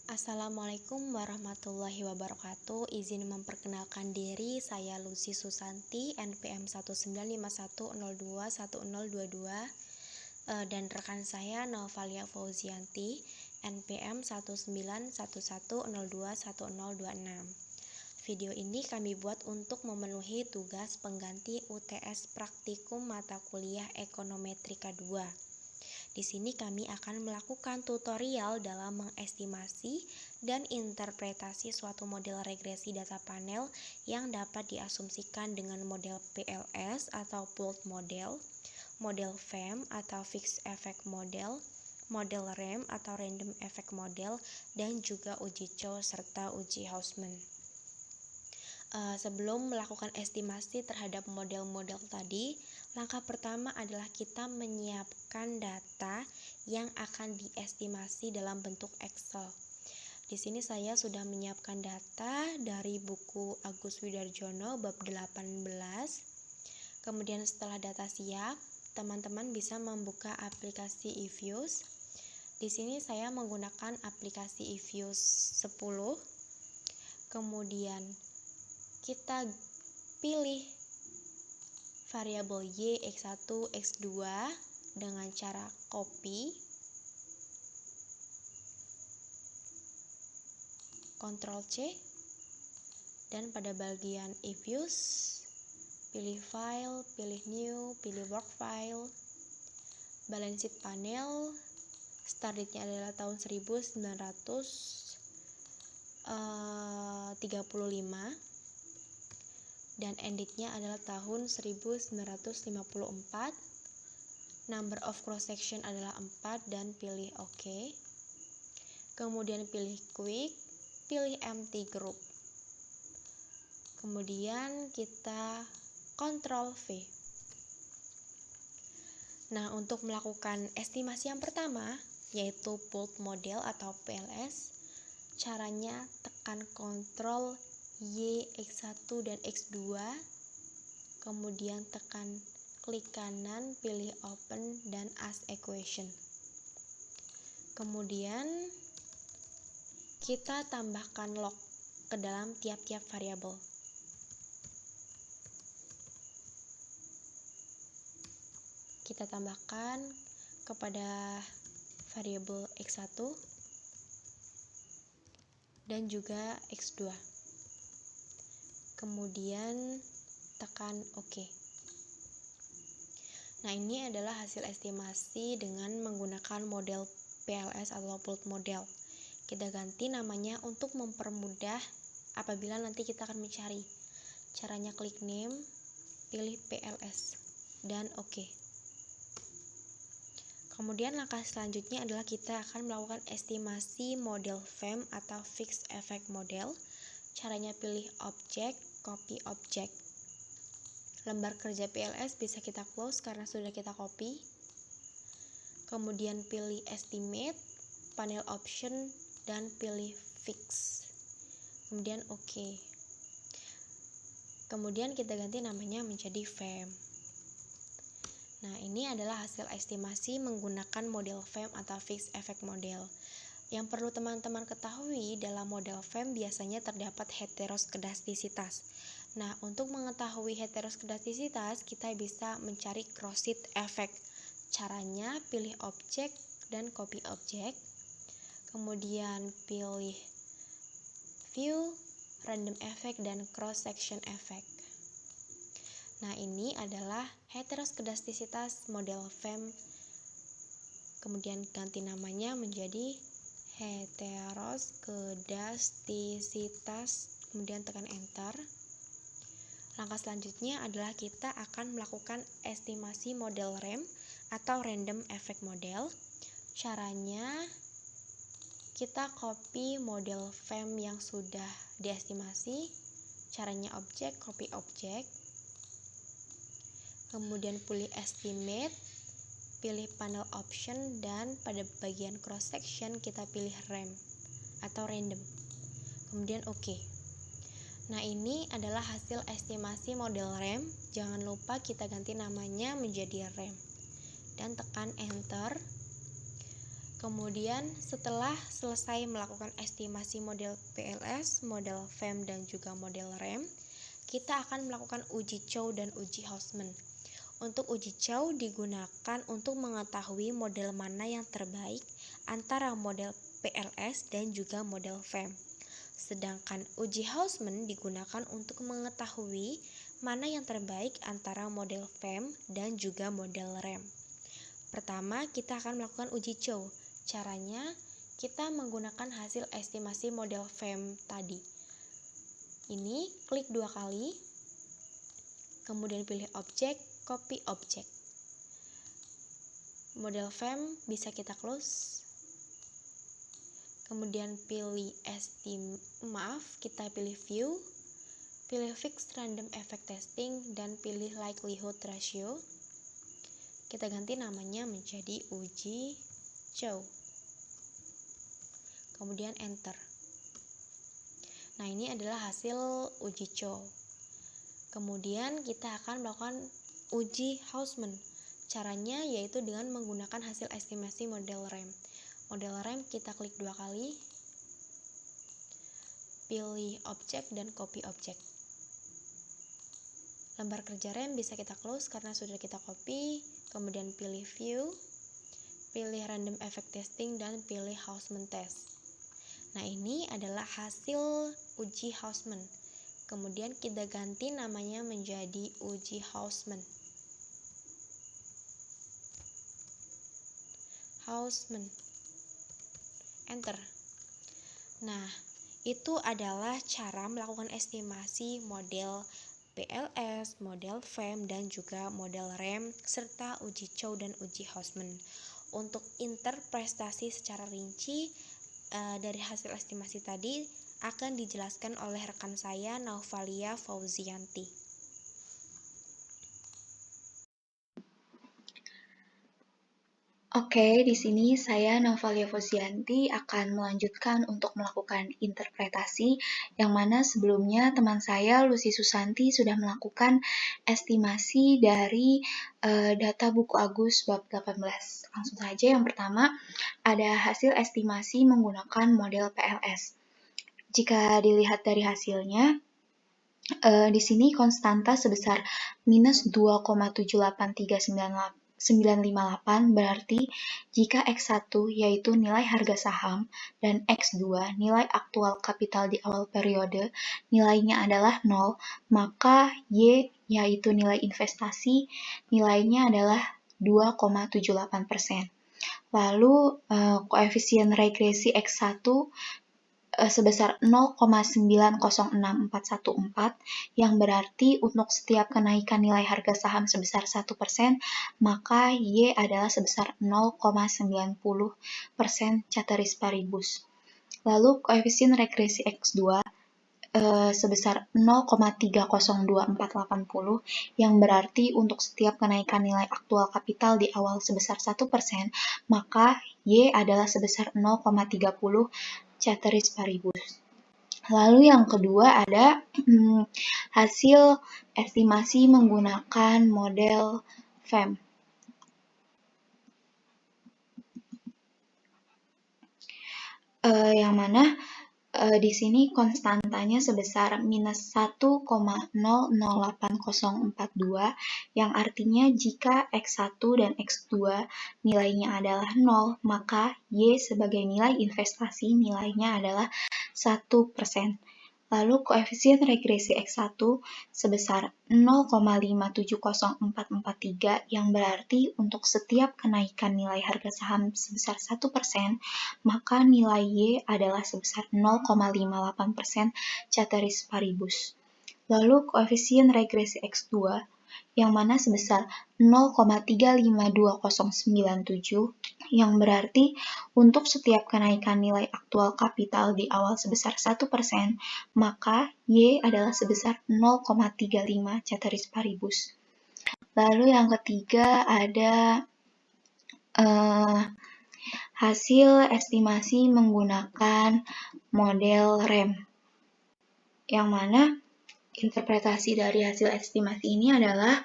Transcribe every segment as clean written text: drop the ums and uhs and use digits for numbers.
Assalamualaikum warahmatullahi wabarakatuh. Izin memperkenalkan diri, saya Lucy Susanti, NPM 19510210022, dan rekan saya Novalia Fauzianti, NPM 19110210026. Video ini kami buat untuk memenuhi tugas pengganti UTS Praktikum Mata Kuliah Ekonometrika 2. Di sini kami akan melakukan tutorial dalam mengestimasi dan interpretasi suatu model regresi data panel yang dapat diasumsikan dengan model PLS atau pooled model, model FEM atau fixed effect model, model RAM atau random effect model, dan juga uji Chow serta uji Hausman. Sebelum melakukan estimasi terhadap model-model tadi, langkah pertama adalah kita menyiapkan data yang akan diestimasi dalam bentuk Excel. Di sini saya sudah menyiapkan data dari buku Agus Widarjono bab 18. Kemudian setelah data siap, teman-teman bisa membuka aplikasi eViews. Di sini saya menggunakan aplikasi eViews 10. Kemudian kita pilih variabel Y, X1, X2 dengan cara copy, Ctrl C, dan pada bagian eViews, pilih file, pilih new, pilih work file, balance sheet panel, start date-nya adalah tahun 1935, dan end date-nya adalah tahun 1954. Number of cross section adalah 4 dan pilih OK. Kemudian pilih quick, pilih empty group. Kemudian kita Ctrl V. Nah, untuk melakukan estimasi yang pertama, yaitu pooled model atau PLS, caranya tekan Ctrl Y, X1 dan X2, kemudian tekan klik kanan, pilih open dan ask equation. Kemudian kita tambahkan log ke dalam tiap-tiap variabel. Kita tambahkan kepada variabel X1 dan juga X2. Kemudian tekan OK. Nah, ini adalah hasil estimasi dengan menggunakan model PLS atau pooled model. Kita ganti namanya untuk mempermudah apabila nanti kita akan mencari. Caranya klik name, pilih PLS, dan OK. Kemudian langkah selanjutnya adalah kita akan melakukan estimasi model FEM atau fixed effect model. Caranya pilih objek, copy object. Lembar kerja PLS bisa kita close karena sudah kita copy. Kemudian pilih estimate, panel option, dan pilih fix. Kemudian OK. Kemudian kita ganti namanya menjadi FEM. Nah, ini adalah hasil estimasi menggunakan model FEM atau fixed effect model. Yang perlu teman-teman ketahui, dalam model FEM biasanya terdapat heteroskedastisitas. Nah, untuk mengetahui heteroskedastisitas, kita bisa mencari cross-site effect. Caranya pilih objek dan copy objek. Kemudian pilih view, random effect, dan cross section effect. Nah, ini adalah heteroskedastisitas model FEM. Kemudian ganti namanya menjadi heteroskedastisitas, kemudian tekan enter. Langkah selanjutnya adalah kita akan melakukan estimasi model RAM atau random effect model. Caranya kita copy model FEM yang sudah diestimasi. Caranya objek, copy objek. Kemudian pilih estimate, pilih panel option, dan pada bagian cross section kita pilih RAM atau random. Kemudian OK. Nah, ini adalah hasil estimasi model RAM. Jangan lupa kita ganti namanya menjadi RAM dan tekan enter. Kemudian setelah selesai melakukan estimasi model PLS, model FEM, dan juga model REM, kita akan melakukan uji Chow dan uji Hausman. Untuk uji Chow digunakan untuk mengetahui model mana yang terbaik antara model PLS dan juga model FEM. Sedangkan uji Hausman digunakan untuk mengetahui mana yang terbaik antara model FEM dan juga model REM. Pertama, kita akan melakukan uji Chow. Caranya, kita menggunakan hasil estimasi model FEM tadi. Ini klik 2 kali, kemudian pilih objek, copy objek. Model FEM bisa kita close. Kemudian pilih kita pilih view, pilih fixed random effect testing, dan pilih likelihood ratio. Kita ganti namanya menjadi uji Chow. Kemudian enter. Nah, ini adalah hasil uji Chow. Kemudian kita akan melakukan uji Hausman. Caranya yaitu dengan menggunakan hasil estimasi model REM. Model REM kita klik 2 kali, pilih objek dan copy objek. Lembar kerja REM bisa kita close karena sudah kita copy, kemudian pilih view, pilih random effect testing, dan pilih Hausman test. Nah, ini adalah hasil uji Hausman. Kemudian kita ganti namanya menjadi uji Hausman. Hausman. Enter. Nah, itu adalah cara melakukan estimasi model PLS, model FEM, dan juga model REM, serta uji Chow dan uji Hausman. Untuk interpretasi secara rinci dari hasil estimasi tadi akan dijelaskan oleh rekan saya, Naufalia Fauzianti. Oke, di sini saya Naufalia Fauzianti akan melanjutkan untuk melakukan interpretasi yang mana sebelumnya teman saya Lucy Susanti sudah melakukan estimasi dari data buku Agus bab 18. Langsung saja, yang pertama ada hasil estimasi menggunakan model PLS. Jika dilihat dari hasilnya, di sini konstanta sebesar minus 2,78398 berarti jika X1 yaitu nilai harga saham dan X2 nilai aktual kapital di awal periode nilainya adalah 0, maka Y yaitu nilai investasi nilainya adalah 2,78%. Lalu koefisien regresi X1 sebesar 0,906414 yang berarti untuk setiap kenaikan nilai harga saham sebesar 1%, maka Y adalah sebesar 0,90% ceteris paribus. Lalu koefisien regresi X2 sebesar 0,302480 yang berarti untuk setiap kenaikan nilai aktual kapital di awal sebesar 1%, maka Y adalah sebesar 0,30 ceteris paribus. Lalu yang kedua ada hasil estimasi menggunakan model FEM. Yang mana di sini konstantanya sebesar minus 1,008042 yang artinya jika X1 dan X2 nilainya adalah 0, maka Y sebagai nilai investasi nilainya adalah 1%. Lalu koefisien regresi X1 sebesar 0,570443 yang berarti untuk setiap kenaikan nilai harga saham sebesar 1%, maka nilai Y adalah sebesar 0,58% ceteris paribus. Lalu koefisien regresi X2 yang mana sebesar 0,352097 yang berarti untuk setiap kenaikan nilai aktual kapital di awal sebesar 1%, maka Y adalah sebesar 0,35 ceteris paribus. Lalu yang ketiga ada hasil estimasi menggunakan model REM, yang mana interpretasi dari hasil estimasi ini adalah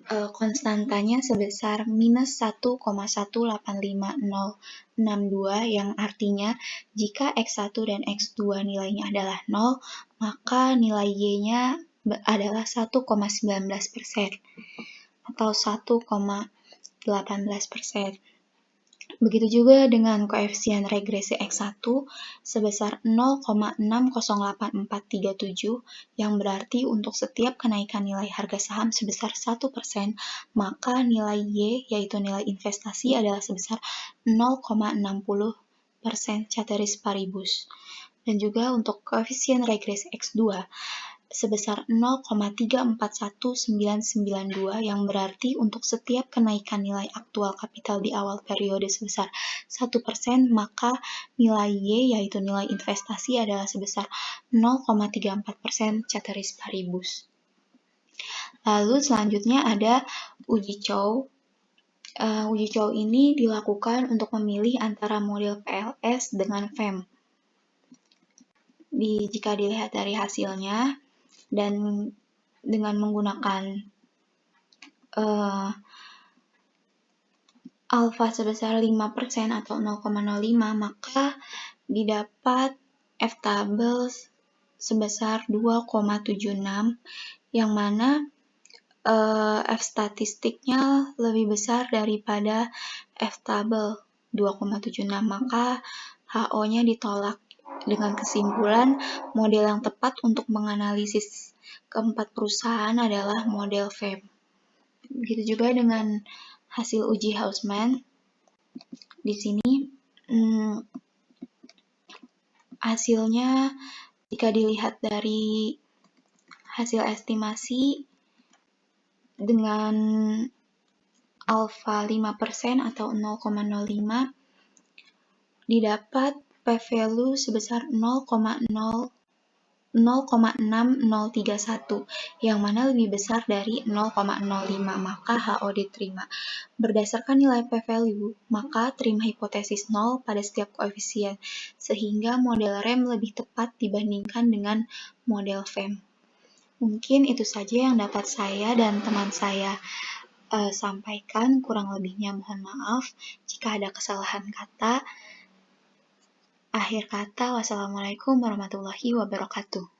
konstantanya sebesar minus 1,18562 yang artinya jika X1 dan X2 nilainya adalah 0, maka nilai Y-nya adalah 1,19% atau 1,18%. Begitu juga dengan koefisien regresi X1 sebesar 0,608437 yang berarti untuk setiap kenaikan nilai harga saham sebesar 1%, maka nilai Y, yaitu nilai investasi, adalah sebesar 0,60% ceteris paribus. Dan juga untuk koefisien regresi X2 sebesar 0,341992 yang berarti untuk setiap kenaikan nilai aktual kapital di awal periode sebesar 1%, maka nilai Y, yaitu nilai investasi, adalah sebesar 0,34% ceteris paribus. Lalu selanjutnya ada uji Chow. Uji Chow ini dilakukan untuk memilih antara model PLS dengan FEM. Jika dilihat dari hasilnya, dan dengan menggunakan alfa sebesar 5% atau 0,05, maka didapat F-table sebesar 2,76, yang mana F statistiknya lebih besar daripada F-table 2,76, maka HO-nya ditolak dengan kesimpulan model yang tepat untuk menganalisis keempat perusahaan adalah model FEM. Begitu juga dengan hasil uji Hausman. Di sini hasilnya jika dilihat dari hasil estimasi dengan alfa 5% atau 0,05 didapat p-value sebesar 0,6031 yang mana lebih besar dari 0,05, maka HO diterima. Berdasarkan nilai p-value, maka terima hipotesis 0 pada setiap koefisien, sehingga model REM lebih tepat dibandingkan dengan model FEM. Mungkin itu saja yang dapat saya dan teman saya sampaikan, kurang lebihnya mohon maaf jika ada kesalahan kata. Akhir kata, wassalamualaikum warahmatullahi wabarakatuh.